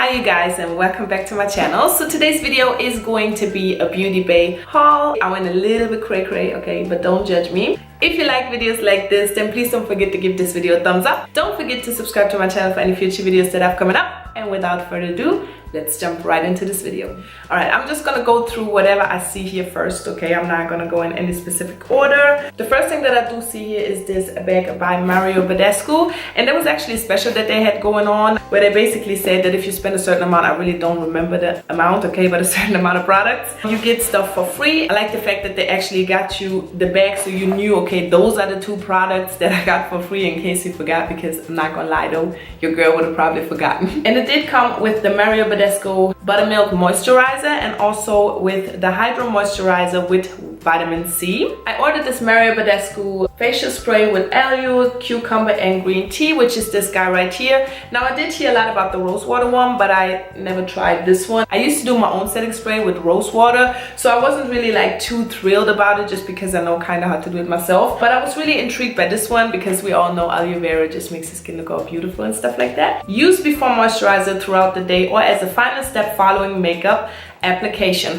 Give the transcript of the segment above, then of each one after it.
Hi you guys, and welcome back to my channel. So today's video is going to be a beauty bay haul. I went a little bit cray-cray, okay, but don't judge me. If you like videos like this, then please don't forget to give this video a thumbs up. Don't forget to subscribe to my channel for any future videos that have coming up. And without further ado, let's jump right into this video. Alright, I'm just gonna go through whatever I see here first, okay? I'm not gonna go in any specific order. The first thing that I do see here is this bag by Mario Badescu. And there was actually a special that they had going on where they basically said that if you spend a certain amount, I really don't remember the amount, okay, but a certain amount of products, you get stuff for free. I like the fact that they actually got you the bag so you knew, okay, those are the two products that I got for free in case you forgot, because I'm not gonna lie though, your girl would have probably forgotten. And it did come with the Mario Badescu Buttermilk Moisturizer and also with the Hydro Moisturizer with vitamin C. I ordered this Mario Badescu facial spray with aloe, cucumber and green tea, which is this guy right here. Now I did hear a lot about the rose water one, but I never tried this one. I used to do my own setting spray with rose water, so I wasn't really like too thrilled about it just because I know kind of how to do it myself. But I was really intrigued by this one because we all know aloe vera just makes the skin look all beautiful and stuff like that. Use before moisturizer throughout the day or as a final step following makeup application.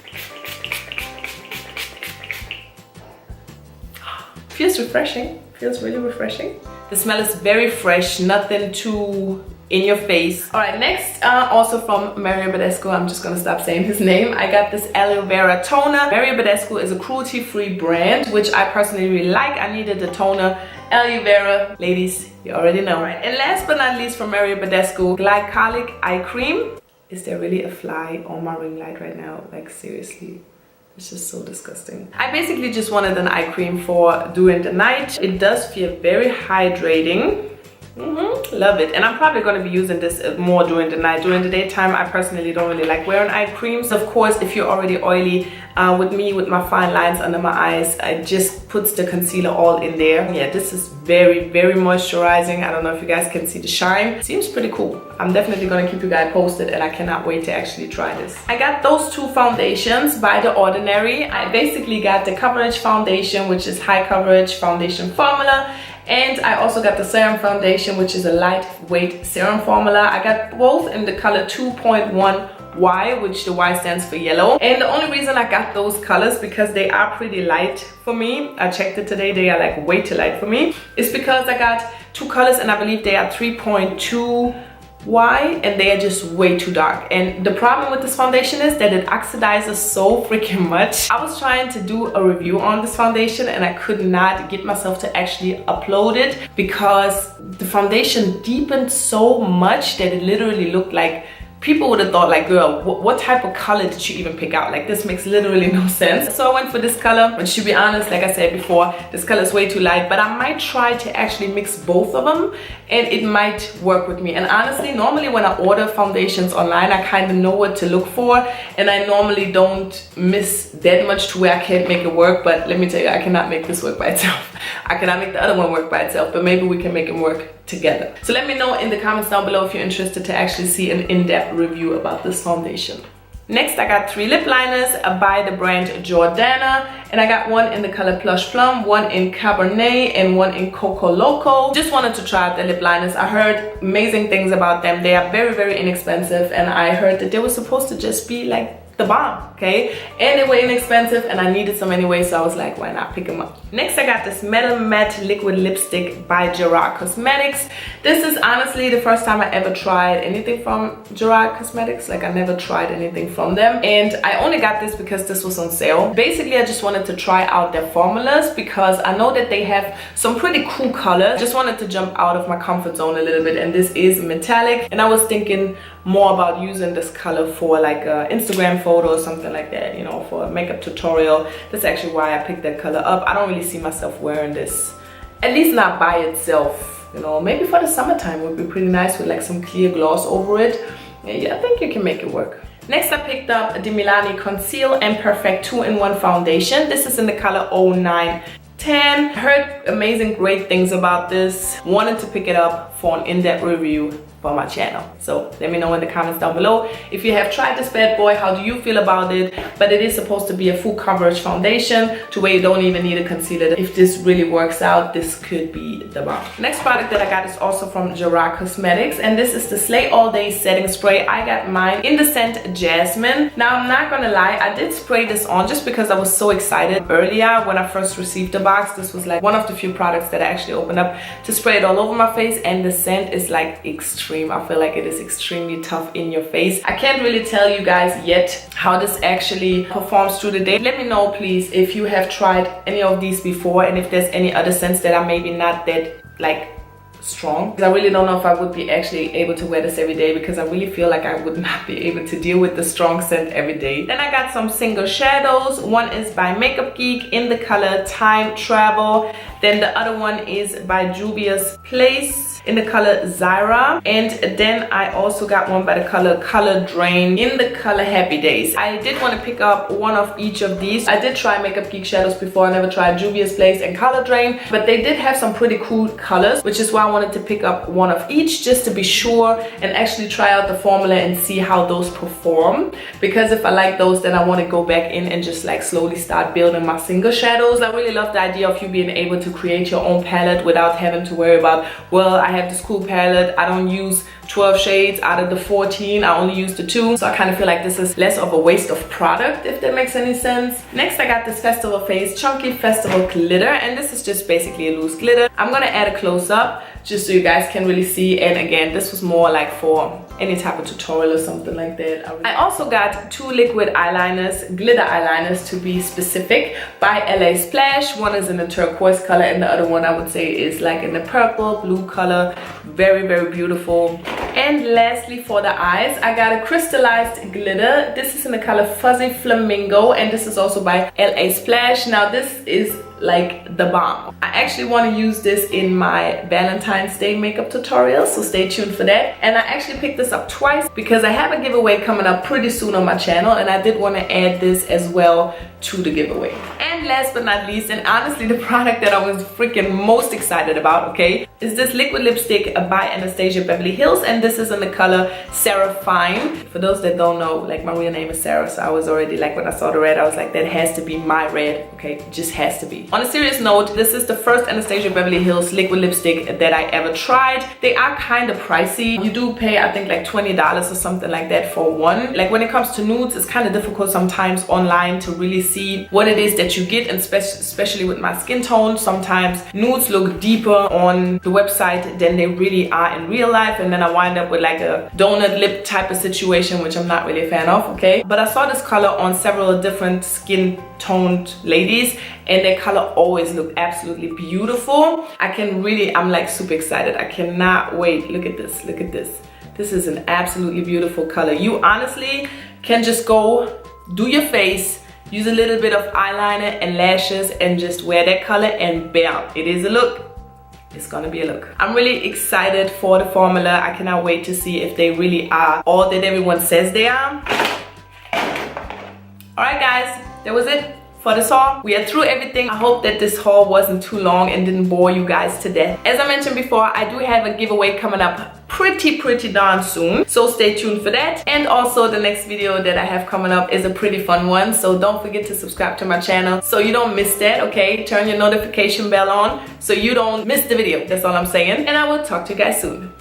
Feels refreshing, feels really refreshing. The smell is very fresh, nothing too in your face. All right, next, also from Mario Badescu, I'm just gonna stop saying his name. I got this aloe vera toner. Mario Badescu is a cruelty-free brand, which I personally really like. I needed the toner, aloe vera, ladies, you already know, right? And last but not least from Mario Badescu, glycolic eye cream. Is there really a fly on my ring light right now? Like seriously. It's just so disgusting. I basically just wanted an eye cream for during the night. It does feel very hydrating. Love it. And I'm probably going to be using this more during the night. During the daytime, I personally don't really like wearing eye creams. Of course, if you're already oily, with me, with my fine lines under my eyes, I just puts the concealer all in there. Yeah, this is very, very moisturizing. I don't know if you guys can see the shine. Seems pretty cool. I'm definitely going to keep you guys posted and I cannot wait to actually try this. I got those two foundations by The Ordinary. I basically got the coverage foundation, which is high coverage foundation formula. And I also got the serum foundation, which is a lightweight serum formula. I got both in the color 2.1Y, which the Y stands for yellow. And the only reason I got those colors, because they are pretty light for me, I checked it today, they are like way too light for me, is because I got two colors and I believe they are 3.2Y and they are just way too dark. And the problem with this foundation is that it oxidizes so freaking much. I was trying to do a review on this foundation and I could not get myself to actually upload it because the foundation deepened so much that it literally looked like people would have thought like, girl, what type of color did you even pick out? Like, this makes literally no sense. So I went for this color, but to be honest, like I said before, this color is way too light, but I might try to actually mix both of them and it might work with me. And honestly, normally when I order foundations online, I kind of know what to look for and I normally don't miss that much to where I can't make it work. But let me tell you, I cannot make this work by itself. I cannot make the other one work by itself, but maybe we can make it work together. So let me know in the comments down below if you're interested to actually see an in-depth review about this foundation. Next, I got three lip liners by the brand Jordana, and I got one in the color Plush Plum, one in Cabernet, and one in Coco Loco. Just wanted to try out the lip liners. I heard amazing things about them. They are very, very inexpensive, and I heard that they were supposed to just be like the bomb, okay? And they were inexpensive and I needed some anyway, so I was like, why not pick them up? Next, I got this Metal Matte Liquid Lipstick by Gerard Cosmetics. This is honestly the first time I ever tried anything from Gerard Cosmetics. Like, I never tried anything from them. And I only got this because this was on sale. Basically, I just wanted to try out their formulas because I know that they have some pretty cool colors. Just wanted to jump out of my comfort zone a little bit, and this is metallic. And I was thinking more about using this color for like an Instagram photo or something like that, you know, for a makeup tutorial. That's actually why I picked that color up. I don't really see myself wearing this, at least not by itself, you know. Maybe for the summertime would be pretty nice with like some clear gloss over it. Yeah, I think you can make it work. Next, I picked up the Milani Conceal and Perfect 2-in-1 foundation. This is in the color 0910. Heard amazing great things about this. Wanted to pick it up for an in-depth review for my channel. So let me know in the comments down below if you have tried this bad boy, how do you feel about it? But it is supposed to be a full coverage foundation to where you don't even need a concealer. If this really works out, this could be the bomb. Next product that I got is also from Gerard Cosmetics, and this is the Slay All Day Setting Spray. I got mine in the scent Jasmine. Now I'm not gonna lie, I did spray this on just because I was so excited earlier when I first received the box. This was like one of the few products that I actually opened up to spray it all over my face, and the scent is like extreme. I feel like it is extremely tough in your face. I can't really tell you guys yet how this actually performs through the day. Let me know please if you have tried any of these before, and if there's any other scents that are maybe not that like strong. I really don't know if I would be actually able to wear this every day, because I really feel like I would not be able to deal with the strong scent every day. Then I got some single shadows. One is by Makeup Geek in the color Time Travel. Then the other one is by Juvia's Place in the color Zyra. And then I also got one by the Color Drain in the color Happy Days. I did want to pick up one of each of these. I did try Makeup Geek shadows before. I never tried Juvia's Place and Color Drain, but they did have some pretty cool colors, which is why I wanted to pick up one of each just to be sure and actually try out the formula and see how those perform. Because if I like those, then I want to go back in and just like slowly start building my single shadows. I really love the idea of you being able to create your own palette without having to worry about, well, I have this cool palette, I don't use 12 shades out of the 14, I only use the 2. So I kind of feel like this is less of a waste of product, if that makes any sense. Next I got this Festival Face Chunky Festival Glitter, and this is just basically a loose glitter. I'm gonna add a close-up just so you guys can really see, and again, this was more like for any type of tutorial or something like that. I also got 2 liquid eyeliners, glitter eyeliners to be specific, by LA Splash. One is in the turquoise color and the other one I would say is like in the purple blue color. Very, very beautiful. And lastly, for the eyes, I got a crystallized glitter. This is in the color Fuzzy Flamingo, and this is also by LA Splash. Now this is like the bomb. I actually want to use this in my Valentine's Day makeup tutorial, so stay tuned for that. And I actually picked this up twice because I have a giveaway coming up pretty soon on my channel, and I did want to add this as well to the giveaway. And last but not least, and honestly the product that I was freaking most excited about, okay, is this liquid lipstick by Anastasia Beverly Hills, and this is in the color Seraphine. For those that don't know, like, my real name is Sarah, so I was already like, when I saw the red, I was like, that has to be my red, okay, it just has to be. On a serious note, this is the first Anastasia Beverly Hills liquid lipstick that I ever tried. They are kind of pricey. You do pay, I think, like $20 or something like that for one. Like, when it comes to nudes, it's kind of difficult sometimes online to really see what it is that you get, and especially with my skin tone, sometimes nudes look deeper on the website than they really are in real life, and then I wind up with like a donut lip type of situation, which I'm not really a fan of, okay? But I saw this color on several different skin toned ladies, and their color always look absolutely beautiful. I'm like super excited. I cannot wait. Look at this, look at this. This is an absolutely beautiful color. You honestly can just go do your face, use a little bit of eyeliner and lashes, and just wear that color, and bam, it is a look. It's gonna be a look. I'm really excited for the formula. I cannot wait to see if they really are all that everyone says they are. Alright guys, that was it for this haul. We are through everything. I hope that this haul wasn't too long and didn't bore you guys to death. As I mentioned before, I do have a giveaway coming up pretty darn soon, so stay tuned for that. And also the next video that I have coming up is a pretty fun one, so don't forget to subscribe to my channel so you don't miss that, okay? Turn your notification bell on so you don't miss the video. That's all I'm saying, and I will talk to you guys soon.